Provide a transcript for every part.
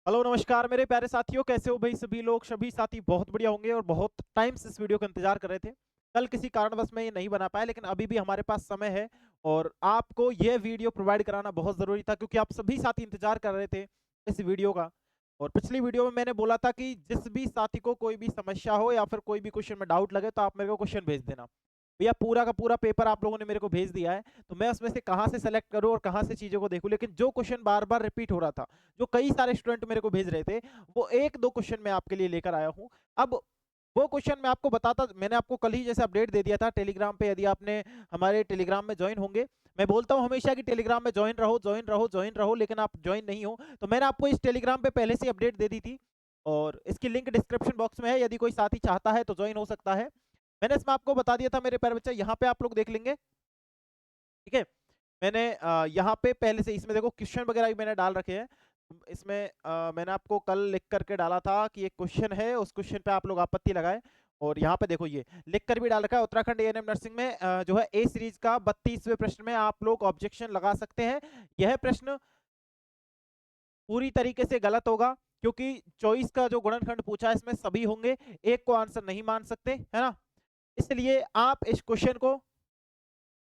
Hello नमस्कार मेरे प्यारे साथियों, कैसे हो भाई? सभी लोग सभी साथी बहुत बढ़िया होंगे और बहुत टाइम से इस वीडियो का इंतजार कर रहे थे। कल किसी कारणवश मैं ये नहीं बना पाया, लेकिन अभी भी हमारे पास समय है और आपको ये वीडियो प्रोवाइड कराना बहुत ज़रूरी था, क्योंकि आप सभी साथी इंतजार कर रहे थे इस वीडियो का। और पिछली वीडियो में मैंने बोला था कि जिस भी साथी को कोई भी समस्या हो या फिर कोई भी क्वेश्चन में डाउट लगे तो आप मेरे को क्वेश्चन भेज देना। भैया पूरा का पूरा पेपर आप लोगों ने मेरे को भेज दिया है, तो मैं उसमें से कहाँ से सेलेक्ट करूँ और कहाँ से चीज़ों को देखूँ। लेकिन जो क्वेश्चन बार बार रिपीट हो रहा था, जो कई सारे स्टूडेंट मेरे को भेज रहे थे, वो एक दो क्वेश्चन मैं आपके लिए लेकर आया हूँ। अब वो क्वेश्चन मैं आपको बताता, मैंने आपको कल ही जैसे अपडेट दे दिया था टेलीग्राम पे, यदि आपने हमारे टेलीग्राम में ज्वाइन होंगे। मैं बोलता हूँ हमेशा कि टेलीग्राम में ज्वाइन रहो ज्वाइन रहो ज्वाइन रहो, लेकिन आप ज्वाइन नहीं हो। तो मैंने आपको इस टेलीग्राम पे पहले से अपडेट दे दी थी और इसकी लिंक डिस्क्रिप्शन बॉक्स में है, यदि कोई साथी चाहता है तो ज्वाइन हो सकता है। मैंने इसमें आपको बता दिया था मेरे प्यारे बच्चे, यहाँ पे आप लोग देख लेंगे। ठीक है, मैंने यहाँ पे पहले से इसमें देखो क्वेश्चन वगैरह भी मैंने डाल रखे हैं। इसमें मैंने आपको कल लिख करके डाला था कि एक क्वेश्चन है, उस क्वेश्चन पे आप लोग आपत्ति लगाएं। और यहाँ पे देखो ये लिख कर भी डाल रखा है, उत्तराखंड एएनएम नर्सिंग में जो है ए सीरीज का 32वें प्रश्न में आप लोग ऑब्जेक्शन लगा सकते हैं। यह प्रश्न पूरी तरीके से गलत होगा, क्योंकि चॉइस का जो गुणनखंड पूछा है इसमें सभी होंगे, एक को आंसर नहीं मान सकते, है ना। इसलिए आप इस क्वेश्चन को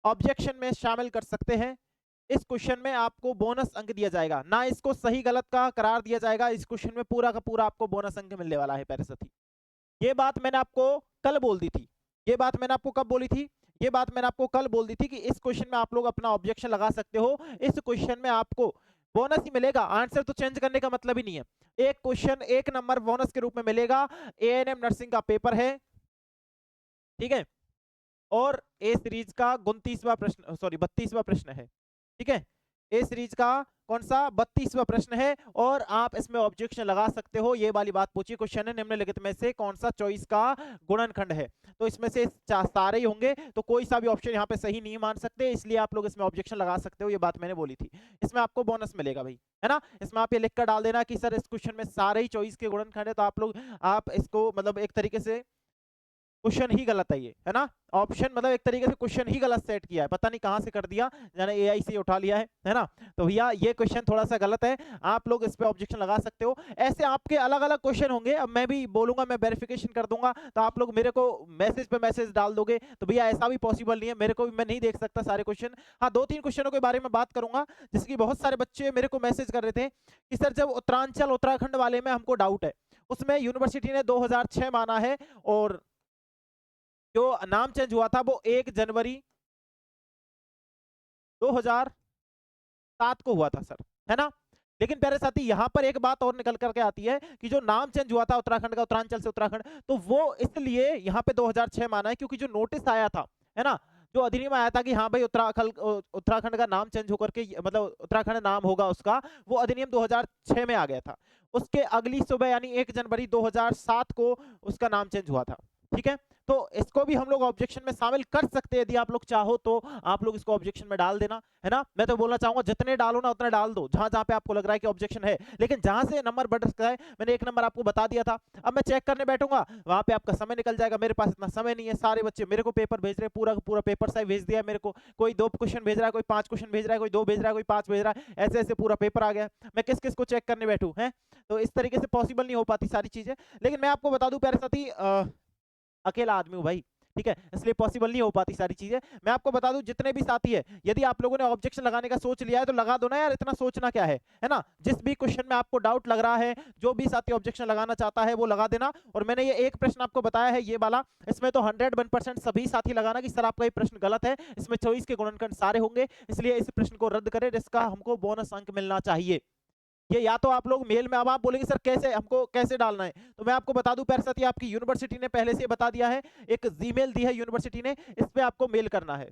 ऑब्जेक्शन में शामिल कर सकते हैं। इस क्वेश्चन में आपको बोनस अंक दिया जाएगा, ना इसको सही गलत का करार दिया जाएगा। इस क्वेश्चन में पूरा का पूरा आपको बोनस अंक मिलने वाला है प्यारे साथी। ये बात मैंने आपको कल बोल दी थी। ये बात मैंने आपको कब बोली थी? ये बात मैंने आपको कल बोल दी थी कि इस क्वेश्चन में आप लोग अपना ऑब्जेक्शन लगा सकते हो। इस क्वेश्चन में आपको बोनस ही मिलेगा, आंसर तो चेंज करने का मतलब ही नहीं है। एक क्वेश्चन एक नंबर बोनस के रूप में मिलेगा। एएनएम नर्सिंग का पेपर है, ठीक है, और ए सीरीज का 29वां प्रश्न, सॉरी 32वां प्रश्न है। ठीक है, ए सीरीज का कौन सा 32वां प्रश्न है और आप इसमें ऑब्जेक्शन लगा सकते हो। ये वाली बात पूछी, क्वेश्चन है निम्नलिखित में से कौन सा चॉइस का गुणनखंड है। तो इसमें से सारे ही होंगे, तो कोई सा भी ऑप्शन यहाँ पे सही नहीं मान सकते, इसलिए आप लोग इसमें ऑब्जेक्शन लगा सकते हो। ये बात मैंने बोली थी। इसमें आपको बोनस मिलेगा भाई, है ना। इसमें आप ये लिख कर डाल देना कि सर इस क्वेश्चन में सारे ही चॉइस के गुणनखंड है, तो आप लोग आप इसको मतलब एक तरीके से क्वेश्चन ही गलत है ये, है ना। ऑप्शन मतलब एक तरीके से क्वेश्चन ही गलत सेट किया है, पता नहीं कहां से कर दिया, जाने एआई से उठा लिया है ना। तो भैया ये क्वेश्चन थोड़ा सा गलत है, आप लोग इस पे ऑब्जेक्शन लगा सकते हो। ऐसे आपके अलग अलग क्वेश्चन होंगे, अब मैं भी बोलूंगा, मैं वेरिफिकेशन कर दूंगा, तो आप लोग मेरे को मैसेज पे मैसेज डाल दोगे। तो भैया ऐसा भी पॉसिबल नहीं है, मेरे को भी मैं नहीं देख सकता सारे क्वेश्चन। हाँ, दो तीन क्वेश्चनों के बारे में बात करूंगा, जिसकी बहुत सारे बच्चे मेरे को मैसेज कर रहे थे कि सर जब उत्तरांचल उत्तराखंड वाले में हमको डाउट है, उसमें यूनिवर्सिटी ने 2006 माना है और जो नाम चेंज हुआ था वो 1 जनवरी 2007 को हुआ था सर, है ना। लेकिन प्यारे साथी यहाँ पर एक बात और निकल करके आती है कि जो नाम चेंज हुआ था उत्तराखंड का, उत्तरांचल से उत्तराखंड, तो वो इसलिए यहाँ पे 2006 माना है क्योंकि जो नोटिस आया था, है ना, जो अधिनियम आया था कि हाँ भाई उत्तराखंड का नाम चेंज होकर के मतलब उत्तराखंड नाम होगा उसका, वो अधिनियम 2006 में आ गया था। उसके अगली सुबह यानी 1 जनवरी 2007 को उसका नाम चेंज हुआ था। ठीक है, तो इसको भी हम लोग ऑब्जेक्शन में शामिल कर सकते हैं, यदि आप लोग चाहो तो आप लोग इसको ऑब्जेक्शन में डाल देना, है ना। मैं तो बोलना चाहूंगा जितने डालो ना उतने डाल दो, जहां जहां पे आपको लग रहा है कि ऑब्जेक्शन है, लेकिन जहां से नंबर बढ़ सकता है, मैंने एक नंबर आपको बता दिया था। अब मैं चेक करने बैठूंगा, वहां पे आपका समय निकल जाएगा, मेरे पास इतना समय नहीं है। सारे बच्चे मेरे को पेपर भेज रहे हैं, पूरा का पूरा पेपर साइज भेज दिया है मेरे को। कोई 2 क्वेश्चन भेज रहा है, कोई 5 क्वेश्चन भेज रहा है, कोई 2 भेज रहा है, कोई 5 भेज रहा है, ऐसे ऐसे पूरा पेपर आ गया। मैं किस किस को चेक करने बैठूं है। तो इस तरीके से पॉसिबल नहीं हो पाती सारी चीजें। लेकिन मैं आपको बता दूं प्यारे साथी, अकेला आदमी हूँ भाई, ठीक है, इसलिए पॉसिबल नहीं हो पाती सारी चीजें। मैं आपको बता दूं जितने भी साथी है, यदि आप लोगों ने ऑब्जेक्शन लगाने का सोच लिया है तो लगा दो ना यार, इतना सोचना क्या है ना। जिस भी क्वेश्चन में आपको डाउट लग रहा है, जो भी साथी ऑब्जेक्शन लगाना चाहता है वो लगा देना। और मैंने ये एक प्रश्न आपको बताया है, ये वाला, इसमें तो 101% सभी साथी लगाना कि सर आपका ये प्रश्न गलत है, इसमें 24 के गुणनखंड सारे होंगे, इसलिए इस प्रश्न को रद्द करें, जिसका हमको बोनस अंक मिलना चाहिए। ये या तो आप लोग मेल में, अब आप बोलेंगे सर कैसे, हमको कैसे डालना है, तो मैं आपको बता दूं प्यारे साथी, आपकी यूनिवर्सिटी ने पहले से बता दिया है, एक जीमेल दी है यूनिवर्सिटी ने, इस पे आपको मेल करना है।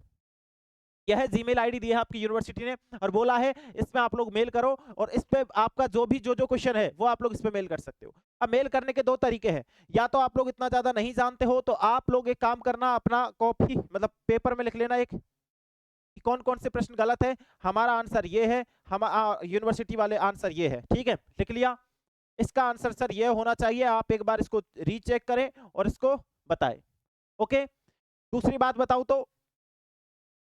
यह जीमेल आईडी दी है आपकी यूनिवर्सिटी ने और बोला है इसमें आप लोग मेल करो, और इस पे आपका जो भी जो क्वेश्चन है वो आप लोग इस पे मेल कर सकते हो। अब मेल करने के दो तरीके हैं, या तो आप लोग इतना ज्यादा नहीं जानते हो तो आप लोग एक काम करना, अपना कॉपी मतलब पेपर में लिख लेना एक, कौन कौन से प्रश्न गलत है, हमारा आंसर ये है, हम यूनिवर्सिटी वाले आंसर ये है, ठीक है, लिख लिया। इसका आंसर सर ये होना चाहिए, आप एक बार इसको रीचेक करें और इसको बताएं। ओके, दूसरी बात बताऊं तो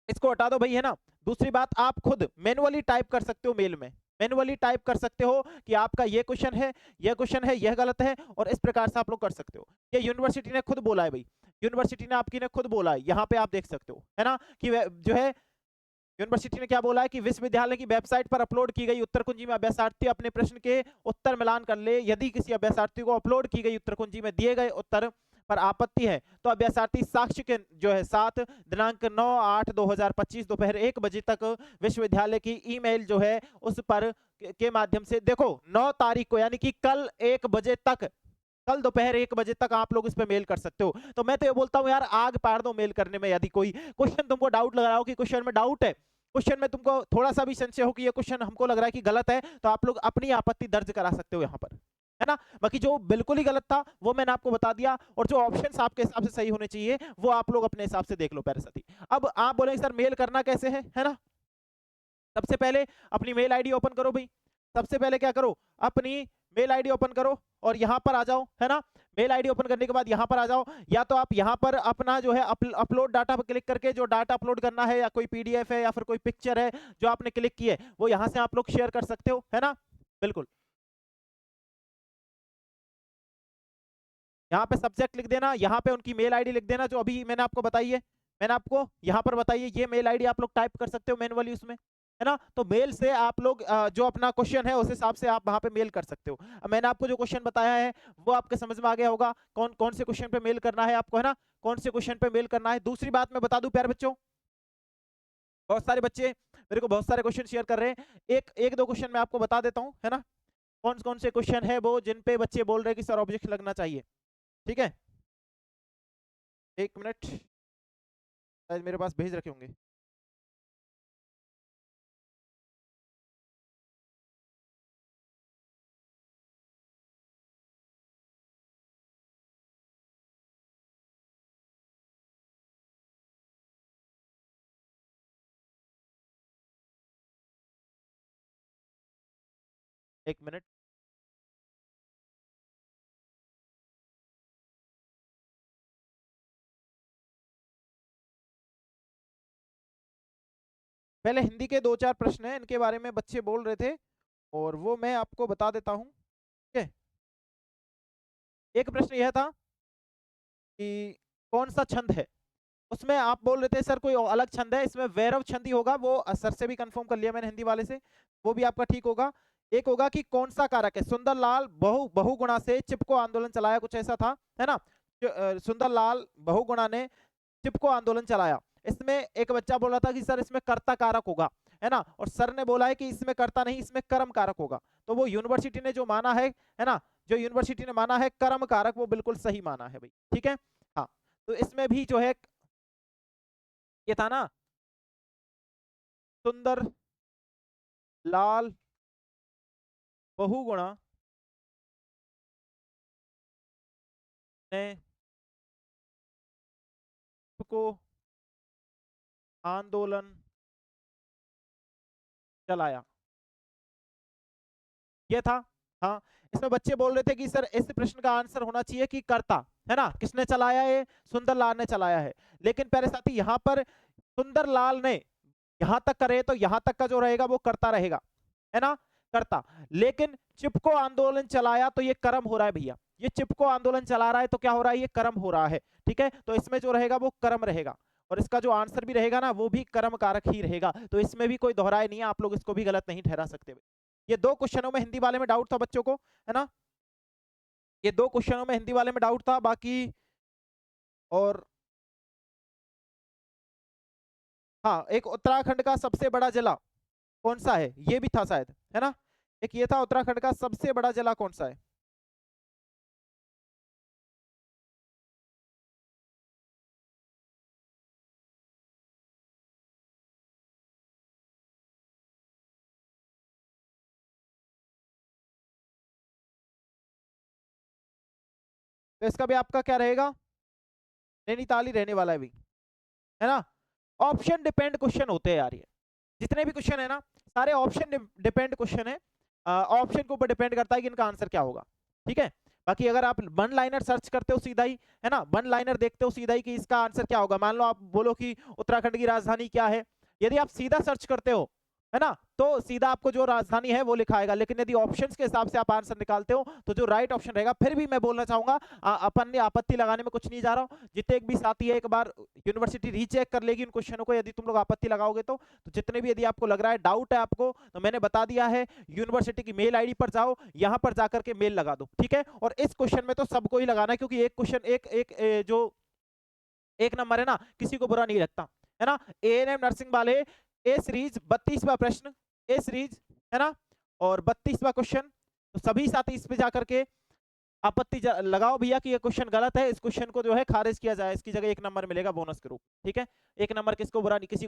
इसको हटा दो भाई, है ना। दूसरी बात, आप खुद मैनुअली टाइप कर सकते हो मेल में, मैनुअली टाइप कर सकते हो कि आपका ये क्वेश्चन है, यह क्वेश्चन है, यह गलत है, और इस प्रकार से आप लोग कर सकते हो। ये यूनिवर्सिटी ने खुद बोला है भाई, यूनिवर्सिटी ने आपकी ने खुद बोला है, यहाँ पे आप देख सकते हो, है ना, कि जो है यूनिवर्सिटी ने क्या बोला है कि विश्वविद्यालय की वेबसाइट पर अपलोड की गई उत्तर कुंजी में अभ्यर्थी अपने प्रश्न के उत्तर मिलान कर ले। यदि किसी अभ्यर्थी को अपलोड की गई उत्तर कुंजी में दिए गए उत्तर पर आपत्ति है तो अभ्यर्थी साक्ष्य के जो है 7 दिनांक 9/8/2025 दोपहर 1 बजे तक विश्वविद्यालय की ईमेल जो है उस पर के माध्यम से, देखो 9 तारीख को यानी कि कल 1 बजे तक, कल दोपहर 1 बजे तक आप लोग इस पे मेल कर सकते हो। तो मैं तो ये बोलता हूँ यार, आग पार दो मेल करने में। यदि कोई क्वेश्चन तुमको डाउट लग रहा हो कि क्वेश्चन में डाउट है, क्वेश्चन में तुमको थोड़ा सा भी संशय हो कि ये क्वेश्चन हमको लग रहा है कि गलत है, तो आप लोग अपनी आपत्ति दर्ज करा सकते हो यहाँ पर, है ना। बाकी जो बिल्कुल ही गलत था वो मैंने आपको बता दिया, और जो ऑप्शंस आपके हिसाब से सही होने चाहिए वो आप लोग अपने हिसाब से देख लो प्यारे साथी। अब आप बोलेंगे सर मेल करना कैसे है ना। सबसे पहले अपनी मेल आईडी ओपन करो भाई, सबसे पहले क्या करो, अपनी मेल आईडी ओपन करो और यहाँ पर आ जाओ, है ना। मेल आईडी ओपन करने के बाद यहाँ पर आ जाओ, या तो आप यहाँ पर अपना जो है अपलोड डाटा पर क्लिक करके जो डाटा अपलोड करना है, या कोई पीडीएफ है या फिर कोई पिक्चर है जो आपने क्लिक की है, वो यहाँ से आप लोग शेयर कर सकते हो, है ना। बिल्कुल, यहाँ पे सब्जेक्ट लिख देना, यहाँ पे उनकी मेल आईडी लिख देना जो अभी मैंने आपको बताई है, मैंने आपको यहाँ पर बताई है, ये मेल आईडी आप लोग टाइप कर सकते हो मैनुअली उसमें, है ना। तो मेल से आप लोग जो अपना क्वेश्चन है उस हिसाब से आप वहां पे मेल कर सकते हो। अब मैंने आपको जो क्वेश्चन बताया है वो आपके समझ में आ गया होगा, कौन कौन से क्वेश्चन पे मेल करना है आपको, है ना, कौन से क्वेश्चन पे मेल करना है। दूसरी बात मैं बता दूं प्यारे बच्चों, बहुत सारे बच्चे मेरे को बहुत सारे क्वेश्चन शेयर कर रहे हैं, एक एक दो क्वेश्चन मैं आपको बता देता हूँ, है ना, कौन कौन से क्वेश्चन है वो जिन पे बच्चे बोल रहे हैं कि सर ऑब्जेक्ट लगना चाहिए। ठीक है, एक मिनट, शायद मेरे पास भेज रखे होंगे। एक मिनट, पहले हिंदी के 2-4 प्रश्न हैं, इनके बारे में बच्चे बोल रहे थे और वो मैं आपको बता देता हूँ। ठीक है, एक प्रश्न यह था कि कौन सा छंद है, उसमें आप बोल रहे थे सर कोई अलग छंद है, इसमें वैरव छंद ही होगा, वो सर से भी कंफर्म कर लिया मैंने हिंदी वाले से, वो भी आपका ठीक होगा। एक होगा कि कौन सा कारक है, सुंदरलाल बहुगुणा से चिपको आंदोलन चलाया, कुछ ऐसा था, है ना। सुंदरलाल बहुगुणा ने चिपको आंदोलन चलाया, इसमें एक बच्चा बोल रहा था कि सर इसमें कर्ता कारक होगा, है ना, और सर ने बोला है कि इसमें कर्ता नहीं, इसमें कर्म कारक होगा। तो वो यूनिवर्सिटी ने जो माना है ना, जो यूनिवर्सिटी ने माना है कर्म कारक, वो बिल्कुल सही माना है भाई। ठीक है, हाँ, तो इसमें भी जो है ये था ना, सुंदर लाल बहुगुणा ने को आंदोलन चलाया, ये था। हाँ, इसमें बच्चे बोल रहे थे कि सर इस प्रश्न का आंसर होना चाहिए कि कर्ता, है ना, किसने चलाया है, सुंदरलाल ने चलाया है। लेकिन प्यारे साथी यहाँ पर सुंदरलाल ने यहां तक करे तो यहां तक का जो रहेगा वो कर्ता रहेगा, है ना, कर्ता। लेकिन चिपको आंदोलन चलाया तो ये कर्म हो रहा है भैया, ये चिपको आंदोलन चला रहा है तो क्या हो रहा है, ये कर्म हो रहा है। ठीक है, तो इसमें जो रहेगा वो कर्म रहेगा, और इसका जो आंसर भी रहेगा ना वो भी कर्म कारक ही रहेगा, तो इसमें भी कोई दोहराए नहीं है, आप लोग इसको भी गलत नहीं ठहरा सकते। ये दो क्वेश्चनों में हिंदी वाले में डाउट था बच्चों को, है ना, ये दो क्वेश्चनों में हिंदी वाले में डाउट था, बाकी और हाँ, एक उत्तराखंड का सबसे बड़ा जिला कौन सा है, ये भी था शायद, है ना, एक ये था उत्तराखंड का सबसे बड़ा जिला कौन सा है। तो इसका भी आपका क्या रहेगा, नैनीताल ही रहने वाला है भी, है ना। ऑप्शन डिपेंड क्वेश्चन होते हैं यार, ये जितने भी क्वेश्चन है ना सारे ऑप्शन डिपेंड क्वेश्चन है, ऑप्शन के ऊपर डिपेंड करता है कि इनका आंसर क्या होगा। ठीक है, बाकी अगर आप वन लाइनर सर्च करते हो सीधा ही, है ना, वन लाइनर देखते हो सीधा ही कि इसका आंसर क्या होगा, मान लो आप बोलो कि उत्तराखंड की राजधानी क्या है, यदि आप सीधा सर्च करते हो है ना? तो सीधा आपको जो राजधानी है वो लिखा आएगा, लेकिन यदि ऑप्शंस के हिसाब से आप आंसर निकालते हो तो जो राइट ऑप्शन रहेगा, फिर भी मैं बोलना चाहूंगा अपन ने आपत्ति लगाने में कुछ नहीं जा रहा हूं। जितने भी साथी है, एक बार यूनिवर्सिटी रीचेक कर लेगी उन क्वेश्चनों को, यदि तुम लोग आपत्ति लगाओगे तो जितने भी, यदि आपको लग रहा है, डाउट है आपको, तो मैंने बता दिया है, यूनिवर्सिटी की मेल आईडी पर जाओ, यहां पर जाकर के मेल लगा दो, ठीक है? और इस क्वेश्चन में तो सबको ही लगाना है, क्योंकि एक क्वेश्चन जो एक नंबर है ना, किसी को बुरा नहीं लगता, है ना? एएनएम नर्सिंग वाले ए सीरीज 32वां प्रश्न, ए सीरीज, है ना? और 32वां क्वेश्चन, तो सभी साथी इस पे जाकर के आपत्ति लगाओ भैया कि ये क्वेश्चन गलत है, इस क्वेश्चन को जो है खारिज किया जाए, इसकी जगह 1 नंबर मिलेगा बोनस के रूप, ठीक है? 1 नंबर किसी को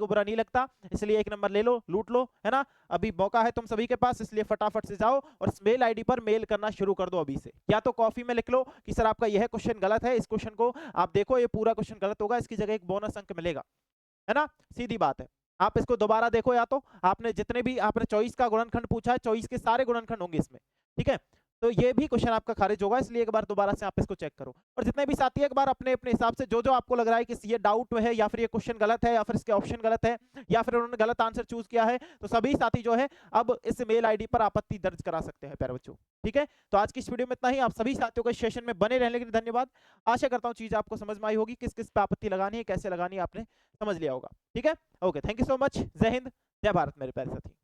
बुरा नहीं लगता, इसलिए 1 नंबर ले लो, लूट लो, है ना? अभी मौका है तुम सभी के पास, इसलिए फटाफट से जाओ और इस मेल आईडी पर मेल करना शुरू कर दो अभी से। या तो कॉफी में लिख लो कि सर आपका यह क्वेश्चन गलत है, इस क्वेश्चन को आप देखो, ये पूरा क्वेश्चन गलत होगा, इसकी जगह 1 बोनस अंक मिलेगा, है ना? सीधी बात है। आप इसको दोबारा देखो, या तो आपने जितने भी आपने चॉइस का गुणनखंड पूछा है, चॉइस के सारे गुणनखंड होंगे इसमें, ठीक है? तो ये भी क्वेश्चन आपका खारिज होगा, इसलिए एक बार दोबारा से आप इसको चेक करो। और जितने भी साथी एक बार अपने अपने हिसाब से जो आपको लग रहा है कि ये डाउट है, या फिर ये क्वेश्चन गलत है, या फिर इसके ऑप्शन गलत है, या फिर उन्होंने गलत आंसर चूज किया है, तो सभी साथी जो है अब इस मेल आईडी पर आपत्ति दर्ज करा सकते हैं प्यारे बच्चों, ठीक है? तो आज की इस वीडियो में इतना ही। आप सभी साथियों को इस सेशन में बने रहने के लिए धन्यवाद। आशा करता हूँ चीज आपको समझ में आई होगी, किस किस पे आपत्ति लगानी है, कैसे लगानी है, आपने समझ लिया होगा, ठीक है? Okay, thank you so much. जय हिंद, जय भारत मेरे प्यारे साथी।